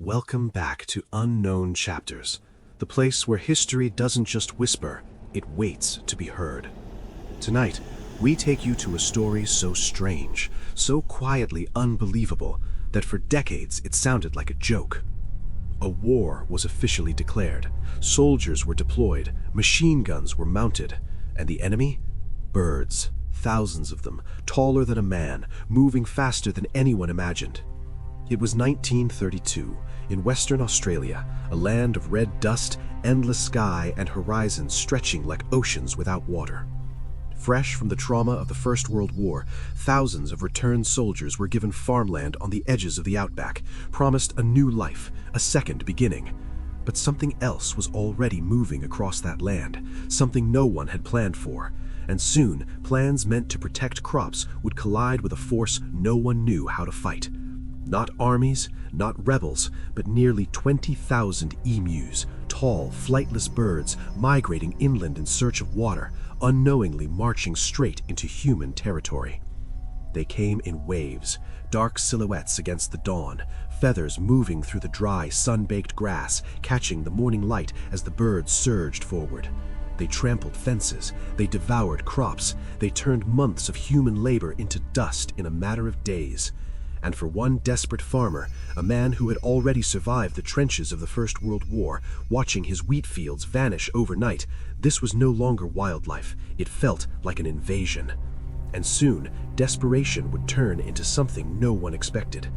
Welcome back to Unknown Chapters, the place where history doesn't just whisper, it waits to be heard. Tonight, we take you to a story so strange, so quietly unbelievable, that for decades it sounded like a joke. A war was officially declared, soldiers were deployed, machine guns were mounted, and the enemy? Birds, thousands of them, taller than a man, moving faster than anyone imagined. It was 1932, in Western Australia, a land of red dust, endless sky, and horizons stretching like oceans without water. Fresh from the trauma of the First World War, thousands of returned soldiers were given farmland on the edges of the outback, promised a new life, a second beginning. But something else was already moving across that land, something no one had planned for. And soon, plans meant to protect crops would collide with a force no one knew how to fight. Not armies, not rebels, but nearly 20,000 emus, tall, flightless birds migrating inland in search of water, unknowingly marching straight into human territory. They came in waves, dark silhouettes against the dawn, feathers moving through the dry, sun-baked grass, catching the morning light as the birds surged forward. They trampled fences, they devoured crops, they turned months of human labor into dust in a matter of days. And for one desperate farmer, a man who had already survived the trenches of the First World War, watching his wheat fields vanish overnight, this was no longer wildlife. It felt like an invasion. And soon, desperation would turn into something no one expected.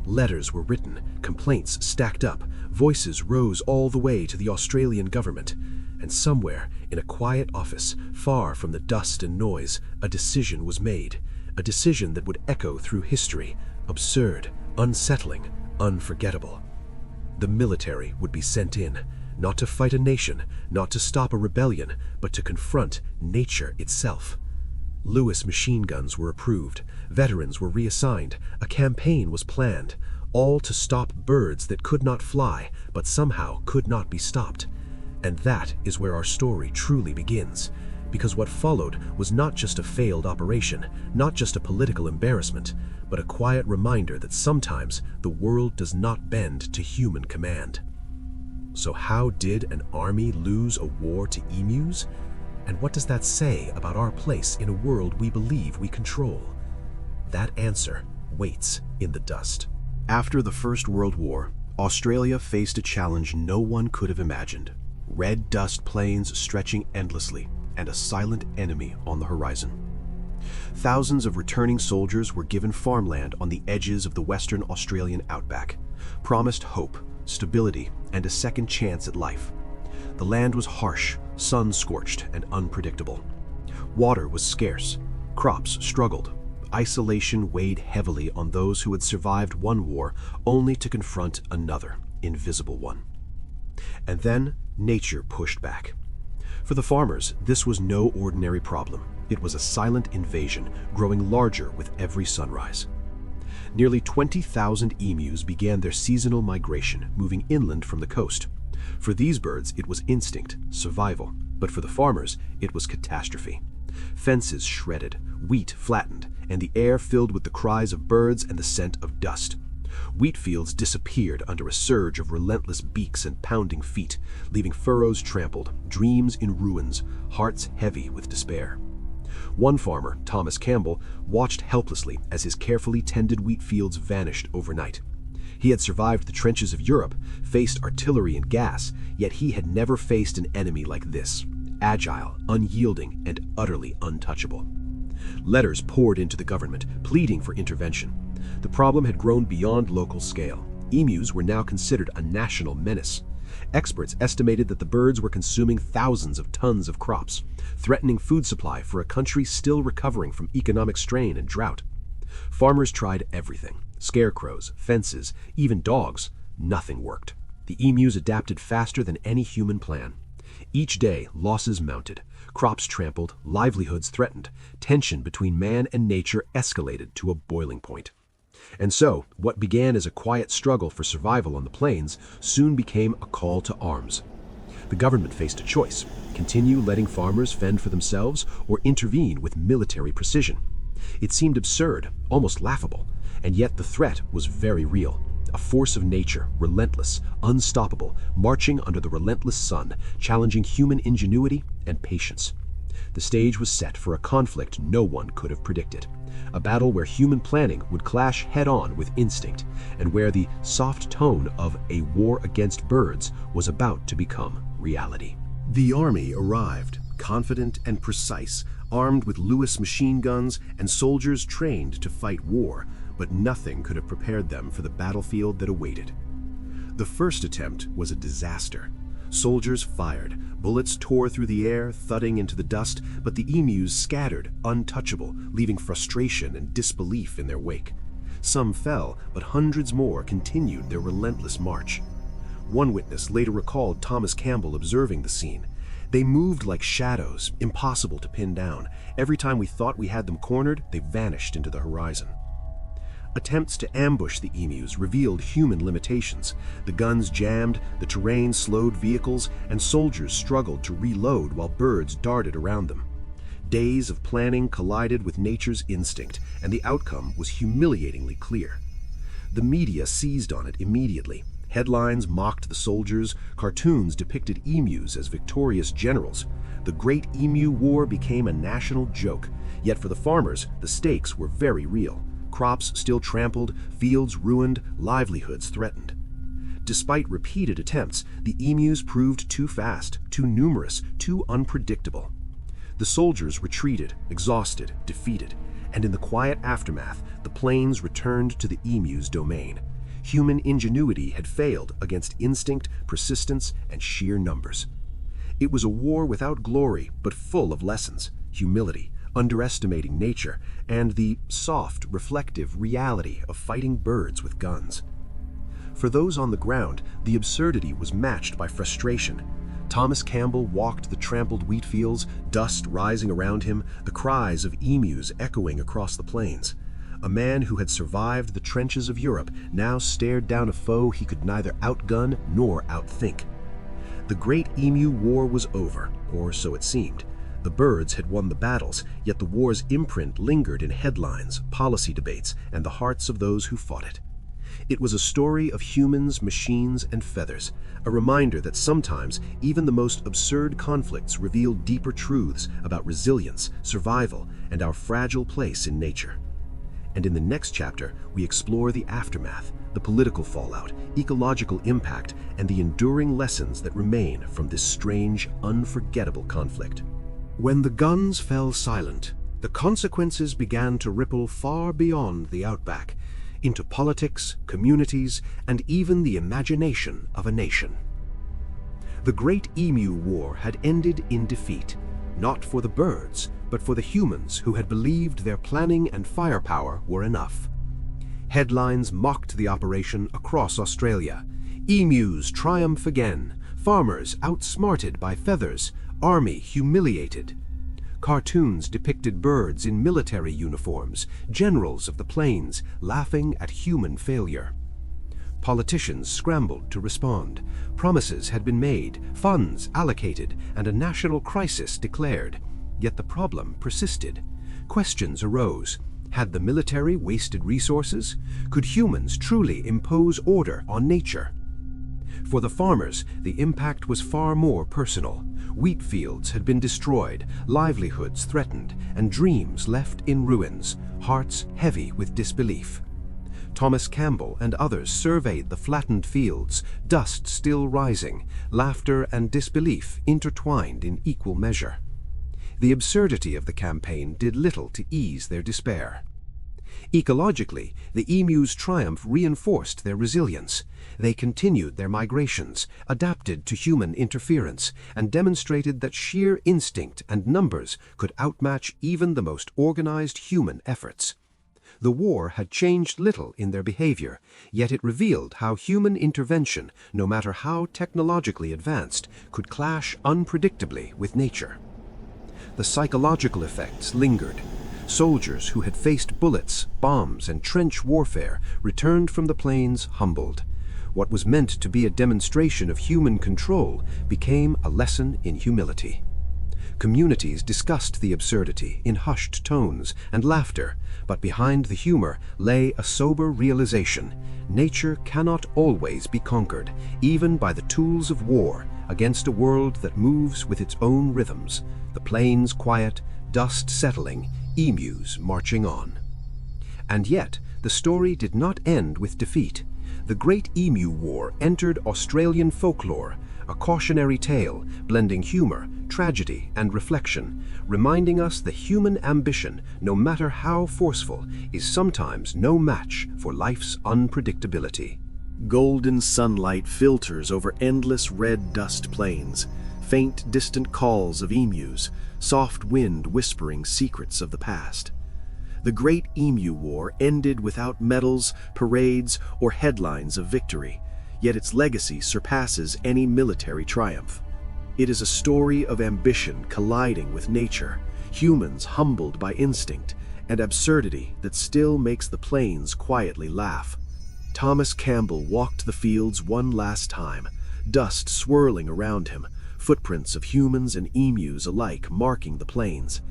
Letters were written, complaints stacked up, voices rose all the way to the Australian government. And somewhere, in a quiet office, far from the dust and noise, a decision was made. A decision that would echo through history. Absurd, unsettling, unforgettable. The military would be sent in, not to fight a nation, not to stop a rebellion, but to confront nature itself. Lewis machine guns were approved, veterans were reassigned, a campaign was planned, all to stop birds that could not fly, but somehow could not be stopped. And that is where our story truly begins. Because what followed was not just a failed operation, not just a political embarrassment, but a quiet reminder that sometimes the world does not bend to human command. So how did an army lose a war to emus? And what does that say about our place in a world we believe we control? That answer waits in the dust. After the First World War, Australia faced a challenge no one could have imagined. Red dust plains stretching endlessly, and a silent enemy on the horizon. Thousands of returning soldiers were given farmland on the edges of the Western Australian outback, promised hope, stability, and a second chance at life. The land was harsh, sun-scorched, and unpredictable. Water was scarce, crops struggled, isolation weighed heavily on those who had survived one war only to confront another, invisible one. And then nature pushed back. For the farmers, this was no ordinary problem. It was a silent invasion, growing larger with every sunrise. Nearly 20,000 emus began their seasonal migration, moving inland from the coast. For these birds, it was instinct, survival, but for the farmers, it was catastrophe. Fences shredded, wheat flattened, and the air filled with the cries of birds and the scent of dust. Wheat fields disappeared under a surge of relentless beaks and pounding feet, leaving furrows trampled, dreams in ruins, hearts heavy with despair. One farmer, Thomas Campbell, watched helplessly as his carefully tended wheat fields vanished overnight. He had survived the trenches of Europe, faced artillery and gas, yet he had never faced an enemy like this, agile, unyielding, and utterly untouchable. Letters poured into the government, pleading for intervention. The problem had grown beyond local scale. Emus were now considered a national menace. Experts estimated that the birds were consuming thousands of tons of crops, threatening food supply for a country still recovering from economic strain and drought. Farmers tried everything: scarecrows, fences, even dogs. Nothing worked. The emus adapted faster than any human plan. Each day, losses mounted, crops trampled, livelihoods threatened, tension between man and nature escalated to a boiling point. And so, what began as a quiet struggle for survival on the plains soon became a call to arms. The government faced a choice: continue letting farmers fend for themselves or intervene with military precision. It seemed absurd, almost laughable, and yet the threat was very real. a force of nature, relentless, unstoppable, marching under the relentless sun, challenging human ingenuity and patience. The stage was set for a conflict no one could have predicted. A battle where human planning would clash head-on with instinct, and where the soft tone of a war against birds was about to become reality. The army arrived, confident and precise, armed with Lewis machine guns and soldiers trained to fight war, but nothing could have prepared them for the battlefield that awaited. The first attempt was a disaster. Soldiers fired, bullets tore through the air, thudding into the dust, but the emus scattered, untouchable, leaving frustration and disbelief in their wake. Some fell, but hundreds more continued their relentless march. One witness later recalled Thomas Campbell observing the scene. They moved like shadows, impossible to pin down. Every time we thought we had them cornered, they vanished into the horizon. Attempts to ambush the emus revealed human limitations. The guns jammed, the terrain slowed vehicles, and soldiers struggled to reload while birds darted around them. Days of planning collided with nature's instinct, and the outcome was humiliatingly clear. The media seized on it immediately. Headlines mocked the soldiers, cartoons depicted emus as victorious generals. The Great Emu War became a national joke, yet for the farmers, the stakes were very real. Crops still trampled, fields ruined, livelihoods threatened. Despite repeated attempts, the emus proved too fast, too numerous, too unpredictable. The soldiers retreated, exhausted, defeated, and in the quiet aftermath, the plains returned to the emu's domain. Human ingenuity had failed against instinct, persistence, and sheer numbers. It was a war without glory, but full of lessons: humility, underestimating nature, and the soft, reflective reality of fighting birds with guns. For those on the ground, the absurdity was matched by frustration. Thomas Campbell walked the trampled wheat fields, dust rising around him, the cries of emus echoing across the plains. A man who had survived the trenches of Europe now stared down a foe he could neither outgun nor outthink. The Great Emu War was over, or so it seemed. The birds had won the battles, yet the war's imprint lingered in headlines, policy debates, and the hearts of those who fought it. It was a story of humans, machines, and feathers, a reminder that sometimes even the most absurd conflicts reveal deeper truths about resilience, survival, and our fragile place in nature. And in the next chapter, we explore the aftermath, the political fallout, ecological impact, and the enduring lessons that remain from this strange, unforgettable conflict. When the guns fell silent, the consequences began to ripple far beyond the outback, into politics, communities, and even the imagination of a nation. The Great Emu War had ended in defeat, not for the birds, but for the humans who had believed their planning and firepower were enough. Headlines mocked the operation across Australia. Emus triumph again, farmers outsmarted by feathers, army humiliated. Cartoons depicted birds in military uniforms, generals of the plains, laughing at human failure. Politicians scrambled to respond. Promises had been made, funds allocated, and a national crisis declared. Yet the problem persisted. Questions arose. Had the military wasted resources? Could humans truly impose order on nature? For the farmers, the impact was far more personal. Wheat fields had been destroyed, livelihoods threatened, and dreams left in ruins, hearts heavy with disbelief. Thomas Campbell and others surveyed the flattened fields, dust still rising, laughter and disbelief intertwined in equal measure. The absurdity of the campaign did little to ease their despair. Ecologically, the emus' triumph reinforced their resilience. They continued their migrations, adapted to human interference, and demonstrated that sheer instinct and numbers could outmatch even the most organized human efforts. The war had changed little in their behavior, yet it revealed how human intervention, no matter how technologically advanced, could clash unpredictably with nature. The psychological effects lingered. Soldiers who had faced bullets, bombs, and trench warfare returned from the plains humbled. What was meant to be a demonstration of human control became a lesson in humility. Communities discussed the absurdity in hushed tones and laughter, but behind the humor lay a sober realization: nature cannot always be conquered, even by the tools of war, against a world that moves with its own rhythms. The plains quiet, dust settling, emus marching on. And yet, the story did not end with defeat. The Great Emu War entered Australian folklore, a cautionary tale blending humor, tragedy, and reflection, reminding us that human ambition, no matter how forceful, is sometimes no match for life's unpredictability. Golden sunlight filters over endless red dust plains, faint distant calls of emus, soft wind whispering secrets of the past. The Great Emu War ended without medals, parades, or headlines of victory, yet its legacy surpasses any military triumph. It is a story of ambition colliding with nature, humans humbled by instinct, and absurdity that still makes the plains quietly laugh. Thomas Campbell walked the fields one last time, dust swirling around him, footprints of humans and emus alike marking the plains.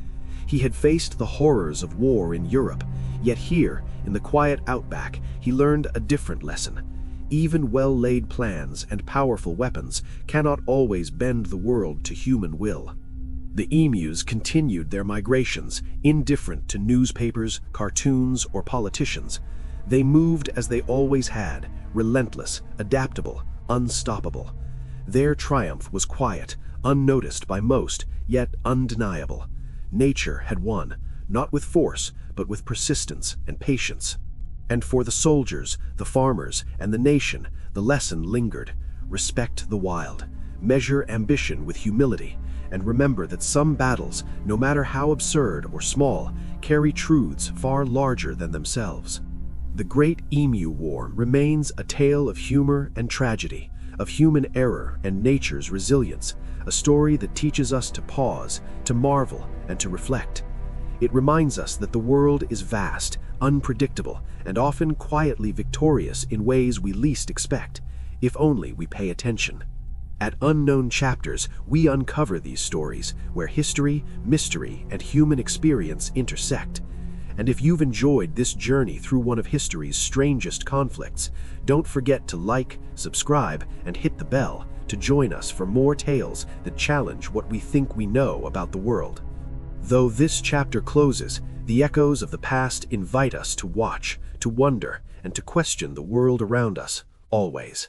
He had faced the horrors of war in Europe, yet here, in the quiet outback, he learned a different lesson. Even well-laid plans and powerful weapons cannot always bend the world to human will. The emus continued their migrations, indifferent to newspapers, cartoons, or politicians. They moved as they always had, relentless, adaptable, unstoppable. Their triumph was quiet, unnoticed by most, yet undeniable. Nature had won, not with force, but with persistence and patience. And for the soldiers, the farmers, and the nation, the lesson lingered: respect the wild, measure ambition with humility, and remember that some battles, no matter how absurd or small, carry truths far larger than themselves. The Great Emu War remains a tale of humor and tragedy, of human error and nature's resilience, a story that teaches us to pause, to marvel, and to reflect. It reminds us that the world is vast, unpredictable, and often quietly victorious in ways we least expect, if only we pay attention. At Unknown Chapters, we uncover these stories where history, mystery, and human experience intersect. And if you've enjoyed this journey through one of history's strangest conflicts, don't forget to like, subscribe, and hit the bell to join us for more tales that challenge what we think we know about the world. Though this chapter closes, the echoes of the past invite us to watch, to wonder, and to question the world around us, always.